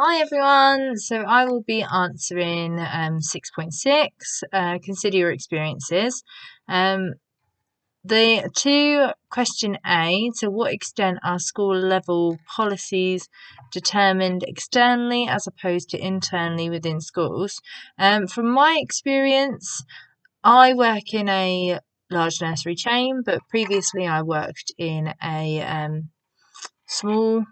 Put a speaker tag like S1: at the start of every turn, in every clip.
S1: Hi everyone, so I will be answering 6.6, consider your experiences. The question A, to what extent are school level policies determined externally as opposed to internally within schools? From my experience, I work in a large nursery chain, but previously I worked in a small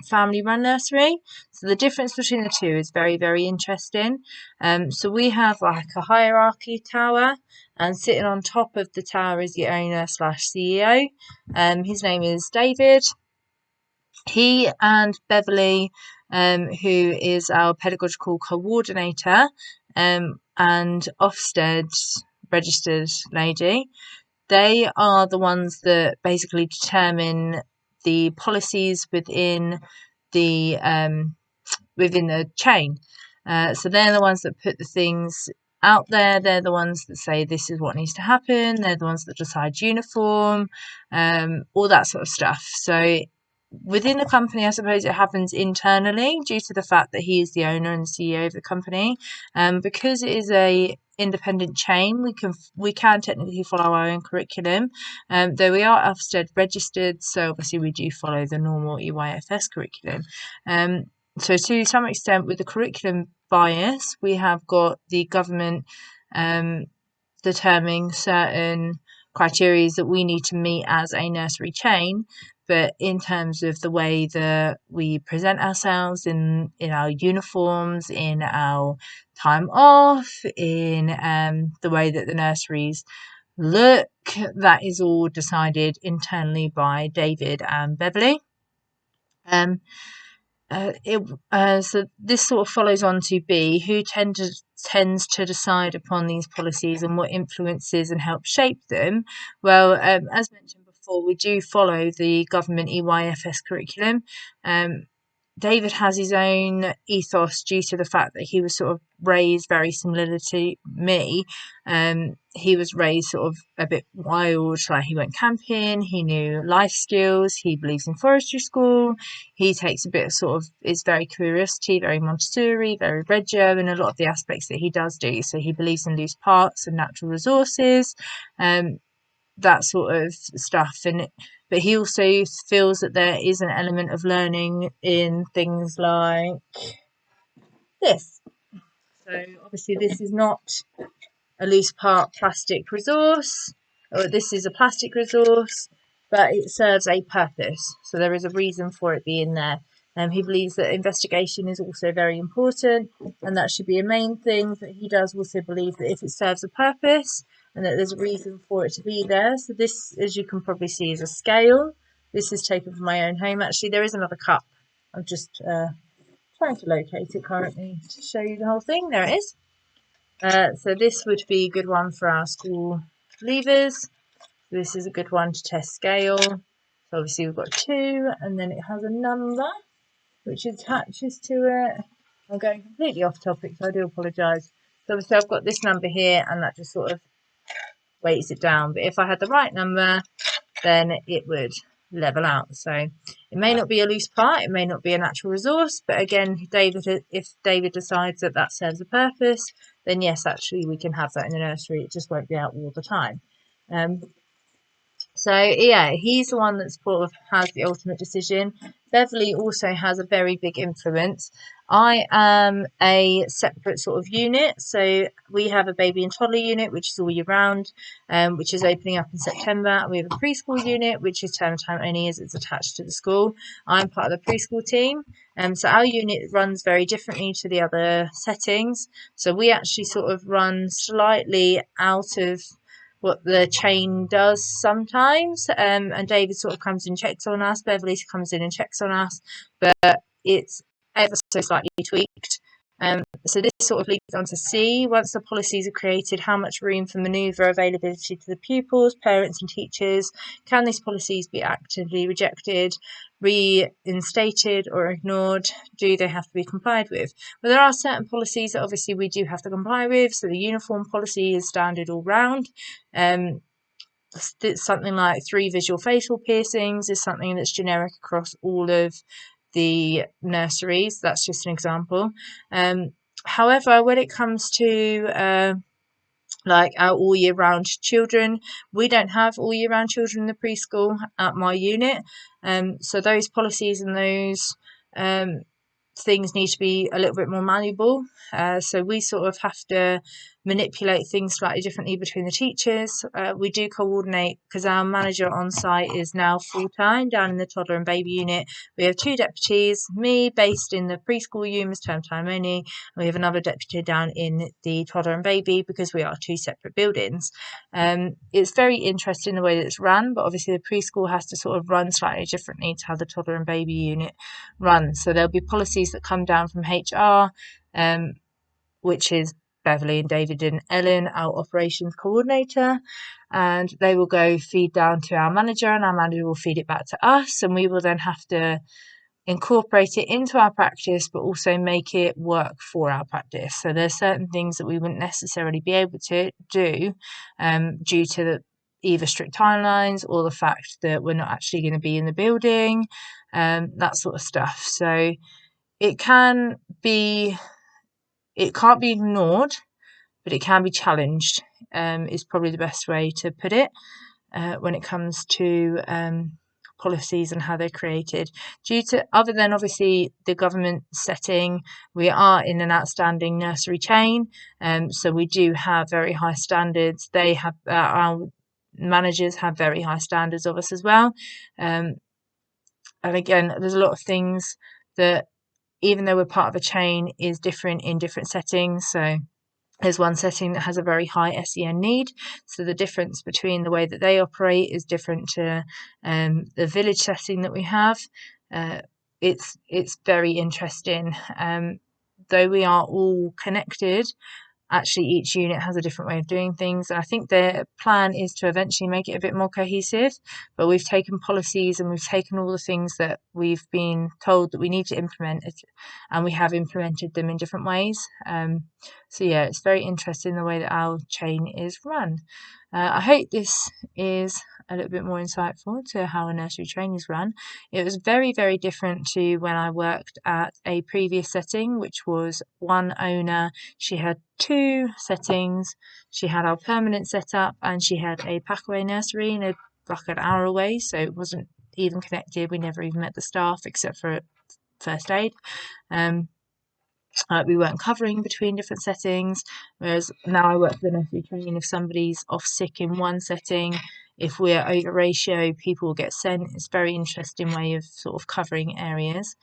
S1: family run nursery. So the difference between the two is very interesting. So we have like a hierarchy tower, and sitting on top of the tower is the owner slash CEO. His name is David. He and Beverly, who is our pedagogical coordinator, and Ofsted registered lady, they are the ones that basically determine the policies within the chain. So they're the ones that put the things out there. They're the ones that say this is what needs to happen. They're the ones that decide uniform, all that sort of stuff. So within the company, I suppose it happens internally due to the fact that he is the owner and the CEO of the company. Because it is a independent chain, we can technically follow our own curriculum, though we are Ofsted registered, so obviously we do follow the normal EYFS curriculum. So to some extent, with the curriculum bias, we have got the government determining certain criteria that we need to meet as a nursery chain. But in terms of the way that we present ourselves in our uniforms, in our time off, in the way that the nurseries look, that is all decided internally by David and Beverly. So this sort of follows on to B, who tends to decide upon these policies and what influences and helps shape them. Well, as mentioned before, we do follow the government EYFS curriculum. David has his own ethos due to the fact that he was sort of raised very similar to me. He was raised sort of a bit wild, like he went camping, he knew life skills, he believes in forestry school, he takes a bit of sort of, is very curiosity, very Montessori, very Reggio in a lot of the aspects that he does do. So he believes in loose parts and natural resources, that sort of stuff. But he also feels that there is an element of learning in things like this. So obviously this is not a loose part plastic resource, or this is a plastic resource, but it serves a purpose. So there is a reason for it being there. He believes that investigation is also very important, and that should be a main thing. But he does also believe that if it serves a purpose and that there's a reason for it to be there. So this, as you can probably see, is a scale. This is taken from my own home. Actually, there is another cup. I'm just trying to locate it currently to show you the whole thing. There it is. So this would be a good one for our school leavers. This is a good one to test scale. So obviously we've got 2, and then it has a number which attaches to it. I'm going completely off topic, so I do apologise. So obviously I've got this number here, and that just sort of weights it down. But if I had the right number, then it would level out. So it may not be a loose part, it may not be a natural resource, but again, if David decides that that serves a purpose, then yes, actually we can have that in the nursery. It just won't be out all the time. So yeah, he's the one that sort of has the ultimate decision. Beverly also has a very big influence. I am a separate sort of unit. So we have a baby and toddler unit, which is all year round, which is opening up in September. We have a preschool unit, which is term time only as it's attached to the school. I'm part of the preschool team. So our unit runs very differently to the other settings. So we actually sort of run slightly out of what the chain does sometimes, and David sort of comes and checks on us, Beverly comes in and checks on us, but it's ever so slightly tweaked. So this sort of leads on to C. Once the policies are created, how much room for manoeuvre availability to the pupils, parents and teachers? Can these policies be actively rejected, reinstated or ignored? Do they have to be complied with? Well, there are certain policies that obviously we do have to comply with. So the uniform policy is standard all round. Something like 3 visual facial piercings is something that's generic across all of the nurseries. That's just an example. However, when it comes to like our all year round children, we don't have all year round children in the preschool at my unit. So those policies and those things need to be a little bit more malleable. So we sort of have to manipulate things slightly differently between the teachers. We do coordinate because our manager on site is now full-time down in the toddler and baby unit. We have 2 deputies, me based in the preschool unit, term time only, and we have another deputy down in the toddler and baby because we are 2 separate buildings. It's very interesting the way that it's run, but obviously the preschool has to sort of run slightly differently to how the toddler and baby unit runs. So there'll be policies that come down from HR, which is Beverly and David and Ellen, our operations coordinator, and they will go feed down to our manager, and our manager will feed it back to us, and we will then have to incorporate it into our practice, but also make it work for our practice. So there's certain things that we wouldn't necessarily be able to do due to either strict timelines or the fact that we're not actually going to be in the building, that sort of stuff. So it can't be ignored, but it can be challenged, is probably the best way to put it, when it comes to policies and how they're created. Due to, other than obviously the government setting, we are in an outstanding nursery chain, so we do have very high standards. They have our managers have very high standards of us as well, and again, there's a lot of things that, even though we're part of a chain, is different in different settings. So there's one setting that has a very high SEN need, so the difference between the way that they operate is different to the village setting that we have. It's very interesting. Though we are all connected, actually each unit has a different way of doing things, and I think their plan is to eventually make it a bit more cohesive, but we've taken policies and we've taken all the things that we've been told that we need to implement, and we have implemented them in different ways. So yeah, it's very interesting the way that our chain is run. I hope this is a little bit more insightful to how a nursery train is run. It was very, very different to when I worked at a previous setting, which was one owner. She had 2 settings. She had our permanent setup, and she had a packaway nursery like an hour away, so it wasn't even connected. We never even met the staff except for first aid. We weren't covering between different settings, whereas now I work with a nursery train. If somebody's off sick in one setting, if we're over ratio, people will get sent. It's a very interesting way of sort of covering areas.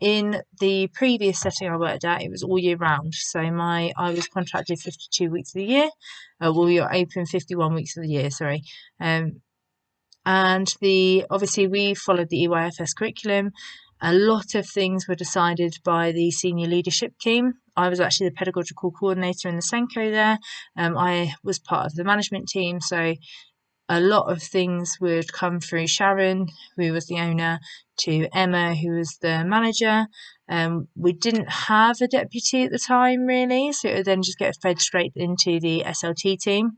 S1: In the previous setting I worked at, it was all year round. So I was contracted 52 weeks of the year. We were open 51 weeks of the year, sorry. And obviously we followed the EYFS curriculum. A lot of things were decided by the senior leadership team. I was actually the pedagogical coordinator in the Senko there. I was part of the management team, so a lot of things would come through Sharon, who was the owner, to Emma, who was the manager. We didn't have a deputy at the time, really, so it would then just get fed straight into the SLT team,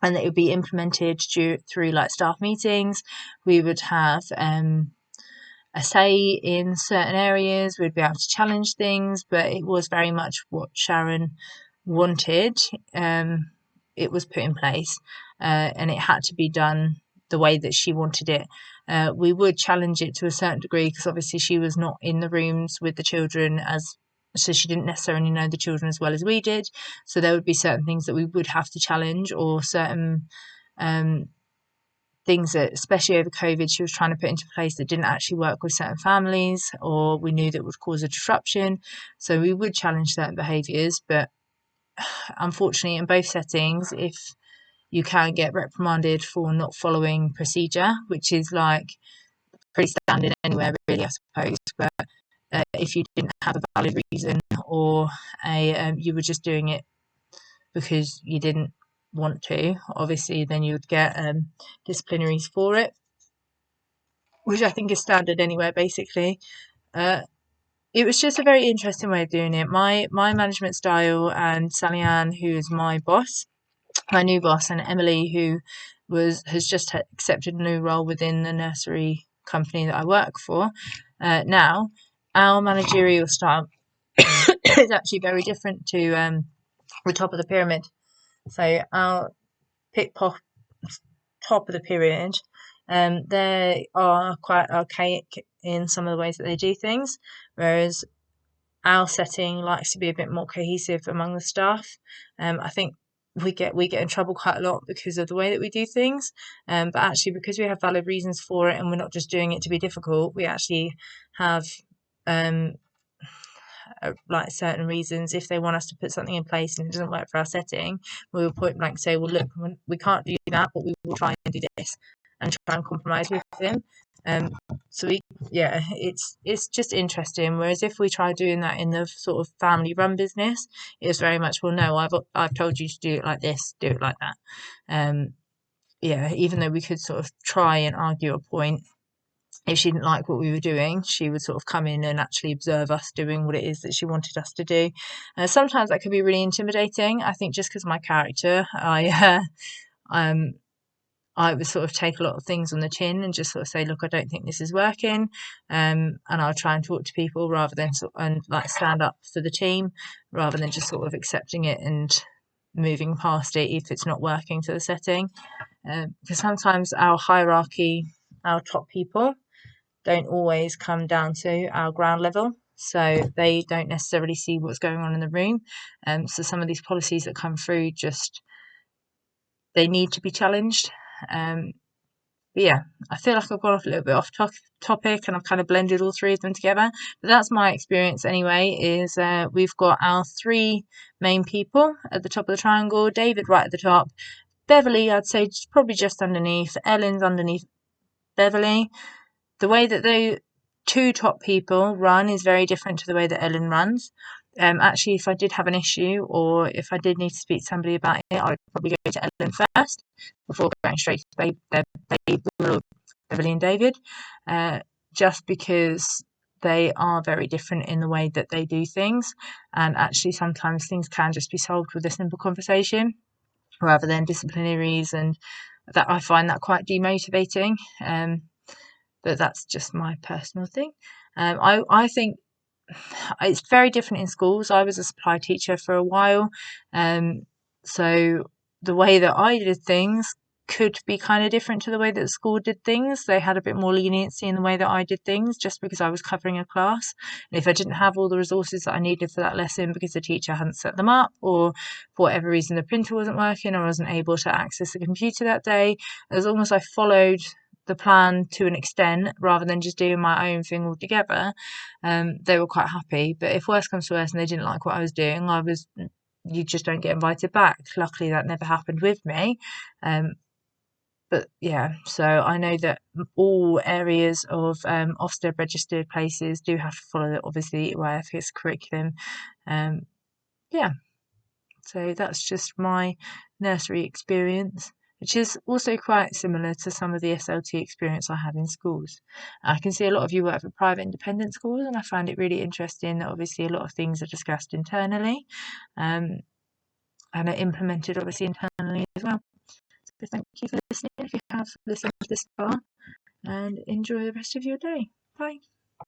S1: and it would be implemented through like staff meetings. We would have a say in certain areas. We'd be able to challenge things, but it was very much what Sharon wanted. It was put in place, and it had to be done the way that she wanted it. We would challenge it to a certain degree because obviously she was not in the rooms with the children, so she didn't necessarily know the children as well as we did. So there would be certain things that we would have to challenge, or certain things that, especially over COVID, she was trying to put into place that didn't actually work with certain families, or we knew that would cause a disruption. So we would challenge certain behaviours, but unfortunately in both settings, if you can get reprimanded for not following procedure, which is like pretty standard anywhere really, I suppose, but if you didn't have a valid reason, or you were just doing it because you didn't want to, obviously then you would get disciplinaries for it, which I think is standard anywhere basically. It was just a very interesting way of doing it. My management style, and Charlea-Ann, who is my boss, my new boss, and Emily, who has just accepted a new role within the nursery company that I work for now, our managerial style is actually very different to the top of the pyramid. So our top of the pyramid, they are quite archaic in some of the ways that they do things, whereas our setting likes to be a bit more cohesive among the staff. I think we get in trouble quite a lot because of the way that we do things, but actually because we have valid reasons for it and we're not just doing it to be difficult, we actually have um, like certain reasons. If they want us to put something in place and it doesn't work for our setting, we will point blank say, well, look, we can't do that, but we will try and do this, and try and compromise with them. So it's just interesting. Whereas if we try doing that in the sort of family run business, it's very much, well, no, I've told you to do it like this, do it like that. Even though we could sort of try and argue a point, if she didn't like what we were doing, she would sort of come in and actually observe us doing what it is that she wanted us to do. Sometimes that can be really intimidating. I think just because of my character, I would sort of take a lot of things on the chin and just sort of say, look, I don't think this is working. And I'll try and talk to people rather than and like stand up for the team rather than just sort of accepting it and moving past it if it's not working to the setting. Because sometimes our hierarchy, our top people, don't always come down to our ground level. So they don't necessarily see what's going on in the room. So some of these policies that come through they need to be challenged. But yeah, I feel like I've gone off a little bit off topic and I've kind of blended all three of them together. But that's my experience anyway, is we've got our three main people at the top of the triangle, David right at the top, Beverly, I'd say probably just underneath, Ellen's underneath Beverly. The way that the two top people run is very different to the way that Ellen runs. Actually, if I did have an issue or if I did need to speak to somebody about it, I would probably go to Ellen first before going straight to Beverly and David, just because they are very different in the way that they do things. And actually, sometimes things can just be solved with a simple conversation rather than disciplinaries, and that I find that quite demotivating. But that's just my personal thing. I think it's very different in schools. I was a supply teacher for a while, so the way that I did things could be kind of different to the way that the school did things. They had a bit more leniency in the way that I did things just because I was covering a class. And if I didn't have all the resources that I needed for that lesson because the teacher hadn't set them up, or for whatever reason the printer wasn't working, or I wasn't able to access the computer that day, as long as I followed the plan to an extent rather than just doing my own thing altogether, they were quite happy. But if worse comes to worse and they didn't like what I was doing, you just don't get invited back. Luckily that never happened with me. But yeah, so I know that all areas of Ofsted registered places do have to follow obviously EYFS curriculum. Yeah, so that's just my nursery experience, which is also quite similar to some of the SLT experience I had in schools. I can see a lot of you work for private independent schools, and I find it really interesting that obviously a lot of things are discussed internally and are implemented obviously internally as well. So thank you for listening if you have listened this far, and enjoy the rest of your day. Bye.